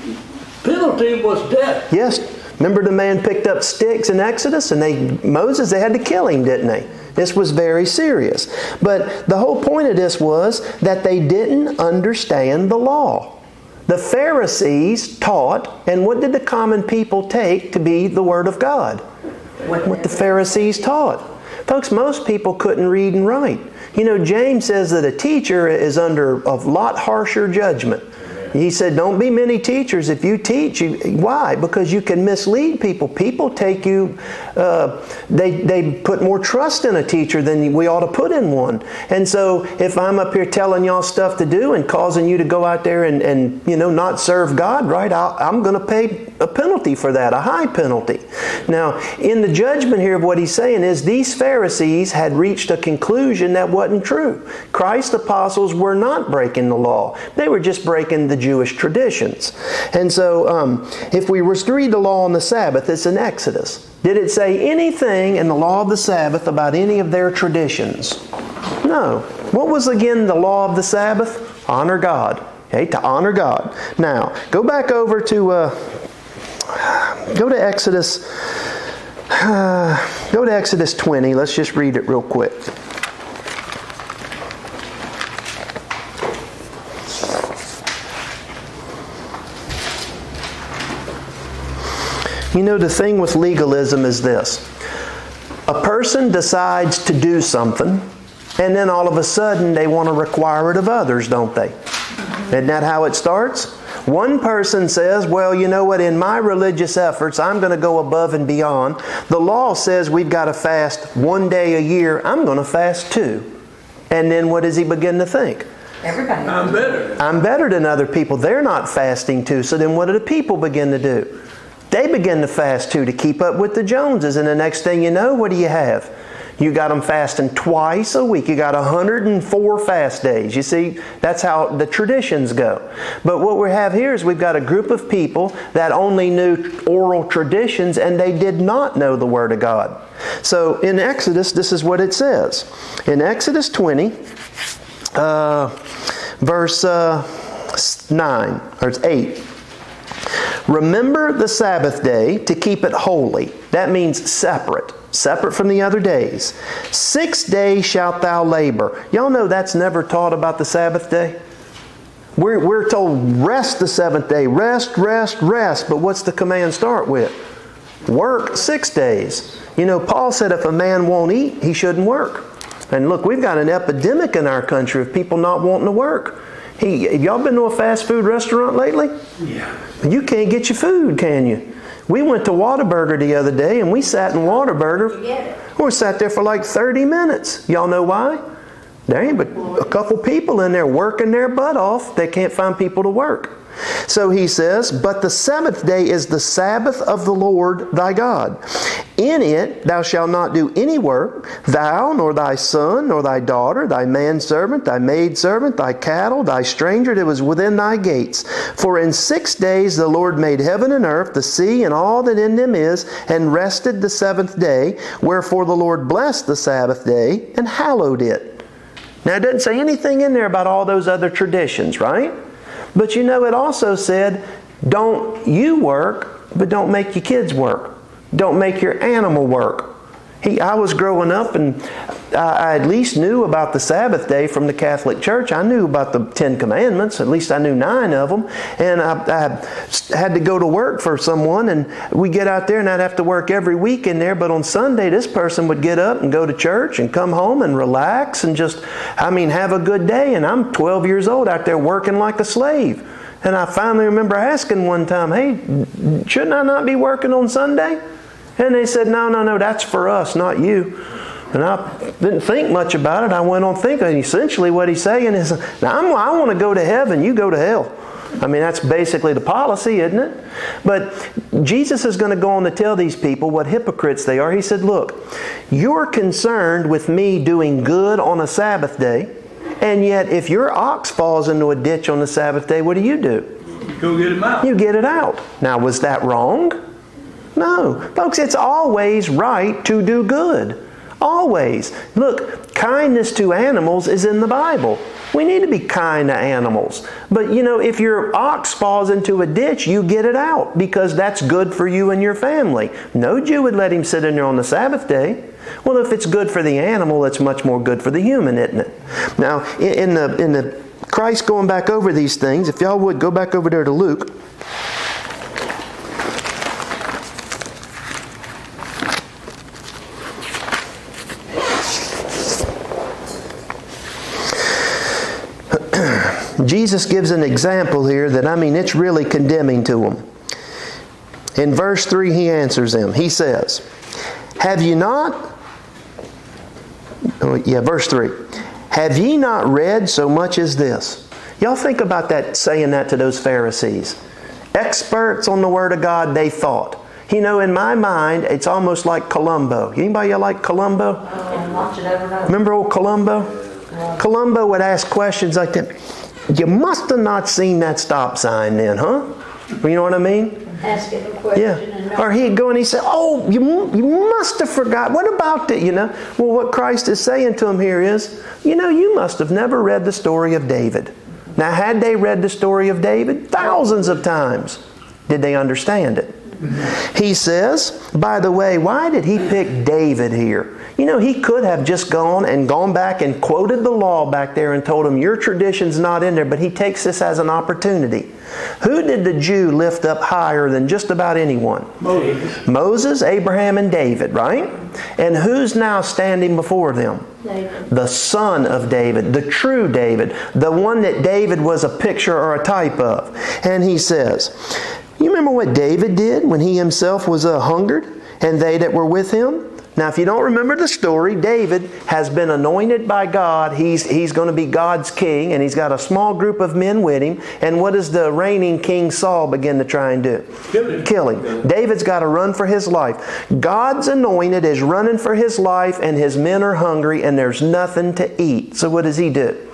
penalty was death. Yes. Remember the man picked up sticks in Exodus, and Moses, they had to kill him, didn't they? This was very serious. But the whole point of this was that they didn't understand the law. The Pharisees taught, and what did the common people take to be the Word of God? What the Pharisees taught. Folks, most people couldn't read and write. James says that a teacher is under a lot harsher judgment. He said, don't be many teachers. If you teach, why? Because you can mislead people. People take you, they put more trust in a teacher than we ought to put in one. And so if I'm up here telling y'all stuff to do and causing you to go out there and not serve God right, I'm going to pay a penalty for that, a high penalty. Now, in the judgment here of what he's saying is these Pharisees had reached a conclusion that wasn't true. Christ's apostles were not breaking the law. They were just breaking the Jewish traditions. And so if we were to read the law on the Sabbath, it's in Exodus. Did it say anything in the law of the Sabbath about any of their traditions? No. What was again the law of the Sabbath? Honor God. Okay, to honor God. Now, go back over to go to Exodus 20. Let's just read it real quick. The thing with legalism is this. A person decides to do something, and then all of a sudden they want to require it of others, don't they? Isn't that how it starts? One person says, well, you know what, in my religious efforts, I'm going to go above and beyond. The law says we've got to fast one day a year. I'm going to fast 2. And then what does he begin to think? Everybody. I'm better than other people. They're not fasting 2. So then what do the people begin to do? They begin to fast 2 to keep up with the Joneses. And the next thing you know, what do you have? You got them fasting twice a week. You got 104 fast days. You see, that's how the traditions go. But what we have here is we've got a group of people that only knew oral traditions and they did not know the Word of God. So in Exodus, this is what it says. In Exodus 20, verse 9, or 8. Remember the Sabbath day to keep it holy. That means separate. separate from the other days. 6 days shalt thou labor. Y'all know that's never taught about the Sabbath day? We're told rest the seventh day. Rest, rest, rest. But what's the command start with? Work 6 days. You know, Paul said if a man won't eat, he shouldn't work. And look, we've got an epidemic in our country of people not wanting to work. Have y'all been to a fast food restaurant lately? Yeah. You can't get your food, can you? We went to Whataburger the other day and we sat in Whataburger. Get it. We sat there for like 30 minutes. Y'all know why? There ain't but a couple people in there working their butt off. They can't find people to work. So he says, but the seventh day is the Sabbath of the Lord thy God. In it thou shalt not do any work, thou, nor thy son, nor thy daughter, thy manservant, thy maidservant, thy cattle, thy stranger that was within thy gates. For in 6 days the Lord made heaven and earth, the sea, and all that in them is, and rested the seventh day. Wherefore the Lord blessed the Sabbath day, and hallowed it. Now it doesn't say anything in there about all those other traditions, right? But you know, it also said, don't you work, but don't make your kids work. Don't make your animal work. I was growing up and I at least knew about the Sabbath day from the Catholic Church. I knew about the 10 Commandments. At least I knew 9 of them. And I had to go to work for someone, and we get out there and I'd have to work every week in there. But on Sunday, this person would get up and go to church and come home and relax and just, have a good day. And I'm 12 years old out there working like a slave. And I finally remember asking one time, hey, shouldn't I not be working on Sunday? And they said, no, that's for us, not you. And I didn't think much about it. I went on thinking. Essentially what he's saying is, now I want to go to heaven, you go to hell. That's basically the policy, isn't it? But Jesus is going to go on to tell these people what hypocrites they are. He said, look, you're concerned with me doing good on a Sabbath day, and yet if your ox falls into a ditch on the Sabbath day, what do? Go get him out. You get it out. Now, was that wrong? No. Folks, it's always right to do good. Always. Look, kindness to animals is in the Bible. We need to be kind to animals. But if your ox falls into a ditch, you get it out because that's good for you and your family. No Jew would let him sit in there on the Sabbath day. Well, if it's good for the animal, it's much more good for the human, isn't it? Now, in the Christ going back over these things, if y'all would go back over there to Luke. Jesus gives an example here that, it's really condemning to them. In verse 3, he answers them. He says, have ye not... verse 3. Have ye not read so much as this? Y'all think about that, saying that to those Pharisees. Experts on the Word of God, they thought. In my mind, it's almost like Columbo. Anybody like Columbo? Watch it overnight. Remember old Columbo? Yeah. Columbo would ask questions like that. You must have not seen that stop sign then, huh? You know what I mean? Asking a question. Yeah. Or he'd go and he'd say, oh, you must have forgot. What about that, Well, what Christ is saying to him here is, you must have never read the story of David. Now, had they read the story of David? Thousands of times. Did they understand it? He says, by the way, why did he pick David here? He could have just gone back and quoted the law back there and told him, your tradition's not in there, but he takes this as an opportunity. Who did the Jew lift up higher than just about anyone? Moses, Abraham, and David, right? And who's now standing before them? David. The son of David, the true David, the one that David was a picture or a type of. And he says, you remember what David did when he himself was hungered and they that were with him? Now, if you don't remember the story, David has been anointed by God. He's going to be God's king, and he's got a small group of men with him. And what does the reigning king Saul begin to try and do? Kill him. David's got to run for his life. God's anointed is running for his life, and his men are hungry, and there's nothing to eat. So what does he do?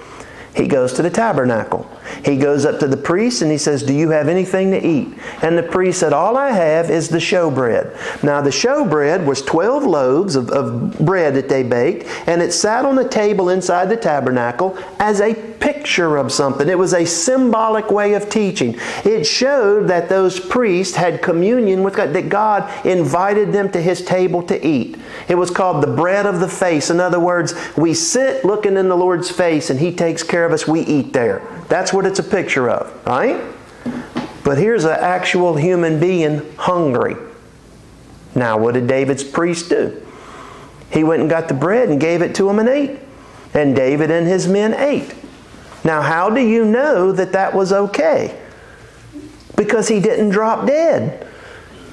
He goes to the tabernacle. He goes up to the priest and he says, do you have anything to eat? And the priest said, all I have is the showbread. Now the showbread was 12 loaves of bread that they baked, and it sat on a table inside the tabernacle as a picture picture of something. It was a symbolic way of teaching. It showed that those priests had communion with God, that God invited them to His table to eat. It was called the bread of the face. In other words, we sit looking in the Lord's face and He takes care of us. We eat there. That's what it's a picture of, right? But here's an actual human being hungry. Now, what did David's priest do? He went and got the bread and gave it to him and ate. And David and his men ate. Now, how do you know that that was okay? Because he didn't drop dead.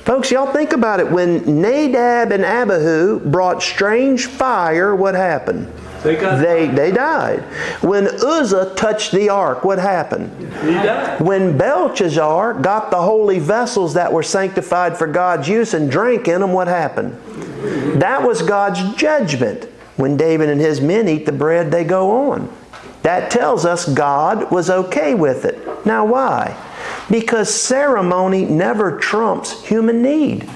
Folks, y'all think about it. When Nadab and Abihu brought strange fire, what happened? They died. When Uzzah touched the ark, what happened? He died. When Belshazzar got the holy vessels that were sanctified for God's use and drank in them, what happened? That was God's judgment. When David and his men eat the bread, they go on. That tells us God was okay with it. Now why? Because ceremony never trumps human need.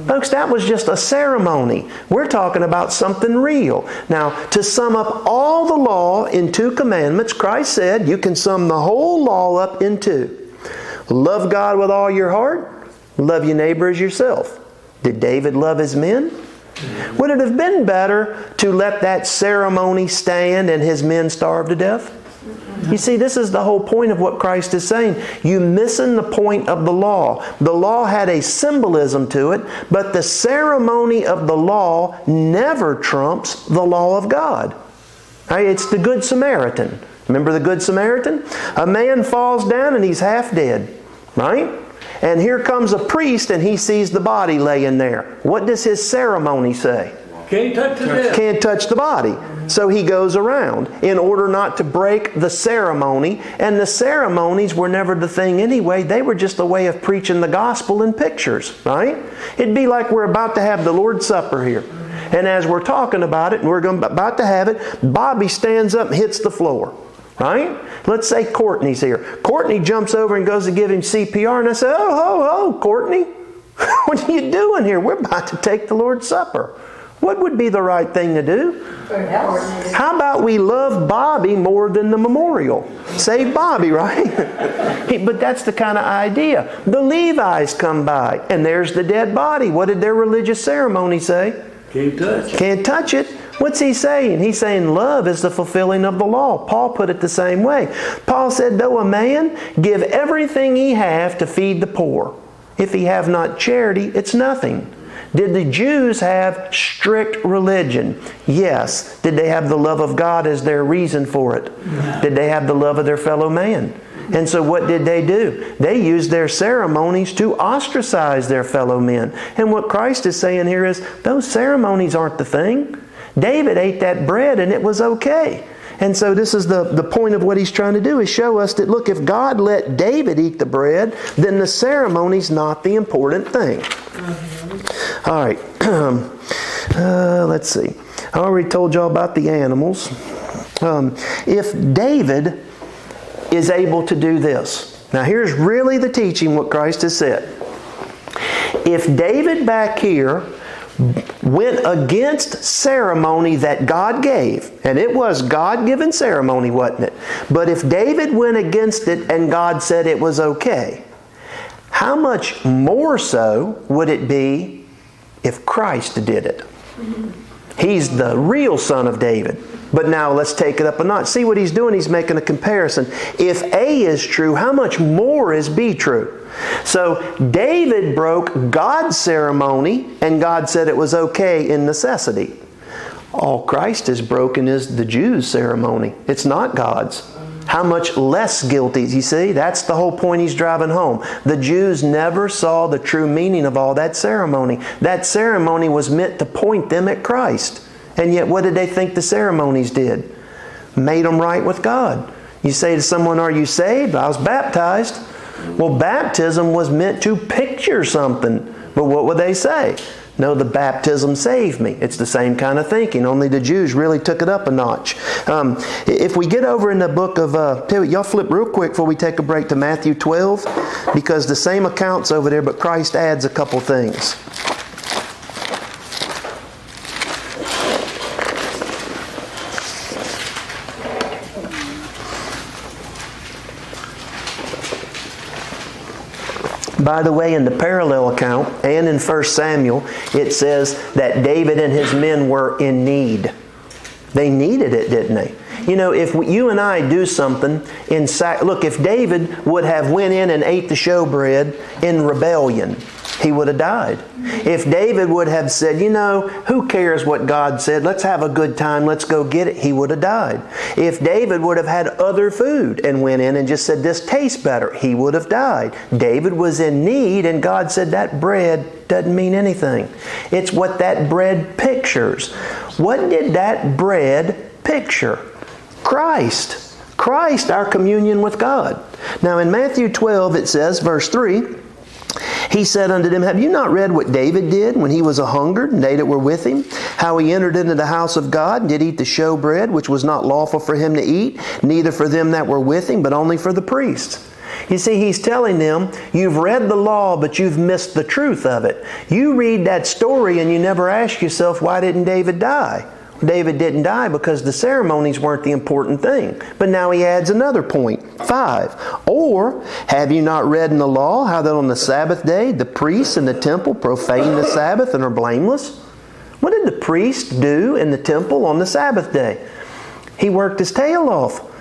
Folks, that was just a ceremony. We're talking about something real. Now, to sum up all the law in 2 commandments, Christ said you can sum the whole law up in 2. Love God with all your heart. Love your neighbor as yourself. Did David love his men? Would it have been better to let that ceremony stand and his men starve to death? You see, this is the whole point of what Christ is saying. You're missing the point of the law. The law had a symbolism to it, but the ceremony of the law never trumps the law of God. Right? It's the Good Samaritan. Remember the Good Samaritan? A man falls down and he's half dead. Right? And here comes a priest and he sees the body laying there. What does his ceremony say? Can't touch the dead. Can't touch the body. So he goes around in order not to break the ceremony. And the ceremonies were never the thing anyway. They were just a way of preaching the gospel in pictures, right? It'd be like we're about to have the Lord's Supper here. And as we're talking about it, and we're about to have it, Bobby stands up and hits the floor, right? Let's say Courtney's here. Courtney jumps over and goes to give him CPR. And I say, oh, Courtney, what are you doing here? We're about to take the Lord's Supper. What would be the right thing to do? How about we love Bobby more than the memorial? Save Bobby, right? But that's the kind of idea. The Levites come by, and there's the dead body. What did their religious ceremony say? Can't touch it. Can't touch it. What's he saying? He's saying love is the fulfilling of the law. Paul put it the same way. Paul said, though a man give everything he have to feed the poor, if he have not charity, it's nothing. Did the Jews have strict religion? Yes. Did they have the love of God as their reason for it? Did they have the love of their fellow man? And so what did they do? They used their ceremonies to ostracize their fellow men. And what Christ is saying here is, those ceremonies aren't the thing. David ate that bread and it was okay. And so this is the point of what he's trying to do, is show us that, look, if God let David eat the bread, then the ceremony's not the important thing. All right. Let's see. I already told y'all about the animals. If David is able to do this. Now here's really the teaching, what Christ has said. If David back here went against ceremony that God gave, and it was God-given ceremony, wasn't it? But if David went against it and God said it was okay, how much more so would it be if Christ did it? He's the real son of David. But now let's take it up a notch. See what he's doing? He's making a comparison. If A is true, how much more is B true? So David broke God's ceremony, and God said it was okay in necessity. All Christ has broken is the Jews' ceremony. It's not God's. How much less guilty? You see, that's the whole point he's driving home. The Jews never saw the true meaning of all that ceremony. That ceremony was meant to point them at Christ. And yet, what did they think the ceremonies did? Made them right with God. You say to someone, are you saved? I was baptized. Well, baptism was meant to picture something. But what would they say? No, the baptism saved me. It's the same kind of thinking, only the Jews really took it up a notch. If we get over in the book of, y'all flip real quick before we take a break to Matthew 12, because the same account's over there, but Christ adds a couple things. By the way, in the parallel account and in 1 Samuel, it says that David and his men were in need. They needed it, didn't they? You know, if you and I do something look, if David would have went in and ate the showbread in rebellion, he would have died. If David would have said, you know, who cares what God said? Let's have a good time. Let's go get it. He would have died. If David would have had other food and went in and just said, this tastes better, he would have died. David was in need, and God said that bread doesn't mean anything. It's what that bread pictures. What did that bread picture? Christ. Christ, our communion with God. Now in Matthew 12 it says, verse 3, He said unto them, Have you not read what David did when he was a hungered, and they that were with him? How he entered into the house of God, and did eat the showbread, which was not lawful for him to eat, neither for them that were with him, but only for the priests. You see, he's telling them, you've read the law, but you've missed the truth of it. You read that story and you never ask yourself, why didn't David die? David didn't die because the ceremonies weren't the important thing. But now he adds another point, 5. Or, have you not read in the law how that on the Sabbath day the priests in the temple profane the Sabbath and are blameless? What did the priest do in the temple on the Sabbath day? He worked his tail off.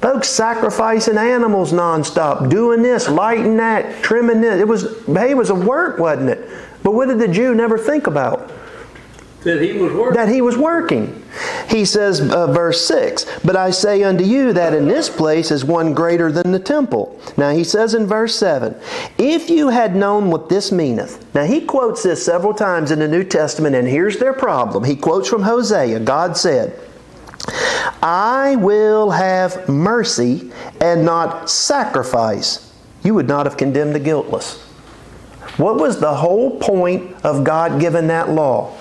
Folks sacrificing animals nonstop, doing this, lighting that, trimming this. It was a work, wasn't it? But what did the Jew never think about? That he was working. That he was working. He says, verse 6, But I say unto you that in this place is one greater than the temple. Now he says in verse 7, If you had known what this meaneth. Now he quotes this several times in the New Testament, and here's their problem. He quotes from Hosea. God said, I will have mercy and not sacrifice. You would not have condemned the guiltless. What was the whole point of God giving that law?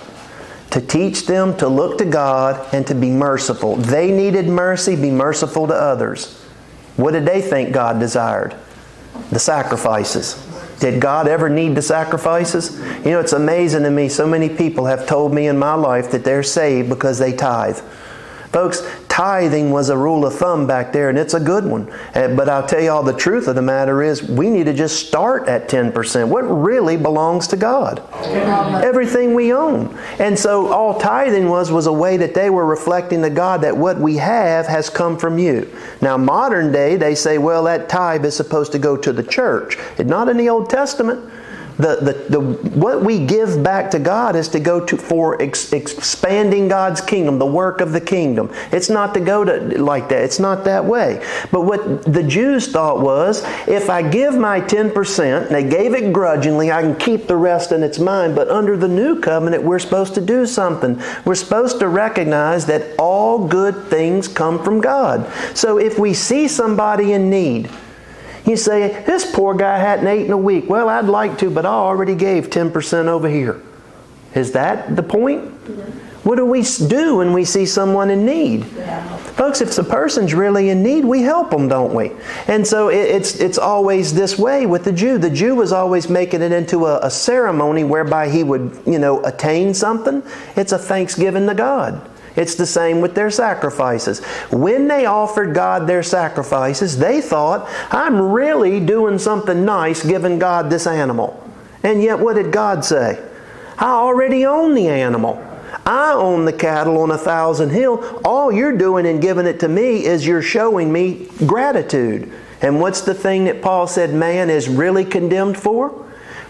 To teach them to look to God and to be merciful. They needed mercy, be merciful to others. What did they think God desired? The sacrifices. Did God ever need the sacrifices? You know, it's amazing to me. So many people have told me in my life that they're saved because they tithe. Folks, tithing was a rule of thumb back there, and it's a good one. But I'll tell you all, the truth of the matter is we need to just start at 10%. What really belongs to God? Everything we own. And so all tithing was a way that they were reflecting to God that what we have has come from you. Now modern day, they say, well, that tithe is supposed to go to the church. It's not in the Old Testament. What we give back to God is to go for expanding God's kingdom, the work of the kingdom. It's not to go to like that. It's not that way. But what the Jews thought was, if I give my 10%, and they gave it grudgingly, I can keep the rest and it's mine. But under the new covenant, we're supposed to do something. We're supposed to recognize that all good things come from God. So if we see somebody in need, you say, this poor guy hadn't eaten a week. Well, I'd like to, but I already gave 10% over here. Is that the point? Yeah. What do we do when we see someone in need? Yeah. Folks, if the person's really in need, we help them, don't we? And so it's always this way with the Jew. The Jew was always making it into a ceremony whereby he would, attain something. It's a thanksgiving to God. It's the same with their sacrifices. When they offered God their sacrifices, they thought, I'm really doing something nice giving God this animal. And yet what did God say? I already own the animal. I own the cattle on 1,000 hill. All you're doing in giving it to me is you're showing me gratitude. And what's the thing that Paul said man is really condemned for?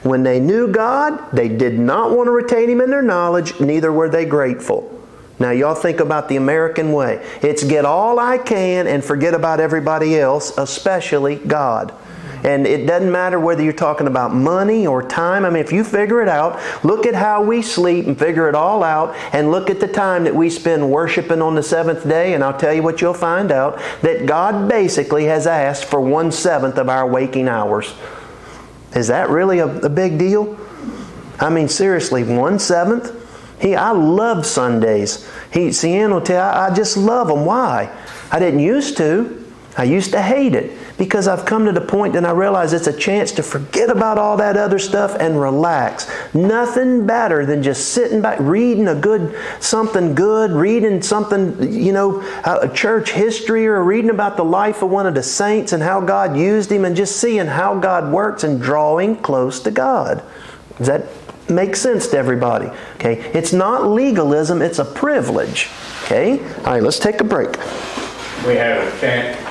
When they knew God, they did not want to retain Him in their knowledge, neither were they grateful. Now y'all think about the American way. It's get all I can and forget about everybody else, especially God. And it doesn't matter whether you're talking about money or time. I mean, if you figure it out, look at how we sleep and figure it all out, and look at the time that we spend worshiping on the 7th day, and I'll tell you what you'll find out, that God basically has asked for 1/7 of our waking hours. Is that really a big deal? I mean, seriously, 1/7? I love Sundays. Cian will tell you, I just love them. Why? I didn't used to. I used to hate it because I've come to the point and I realize it's a chance to forget about all that other stuff and relax. Nothing better than just sitting back, reading something good, reading something, a church history, or reading about the life of one of the saints and how God used him, and just seeing how God works and drawing close to God. Does that make sense to everybody? Okay. It's not legalism, it's a privilege. Okay. All right, let's take a break. We have a chant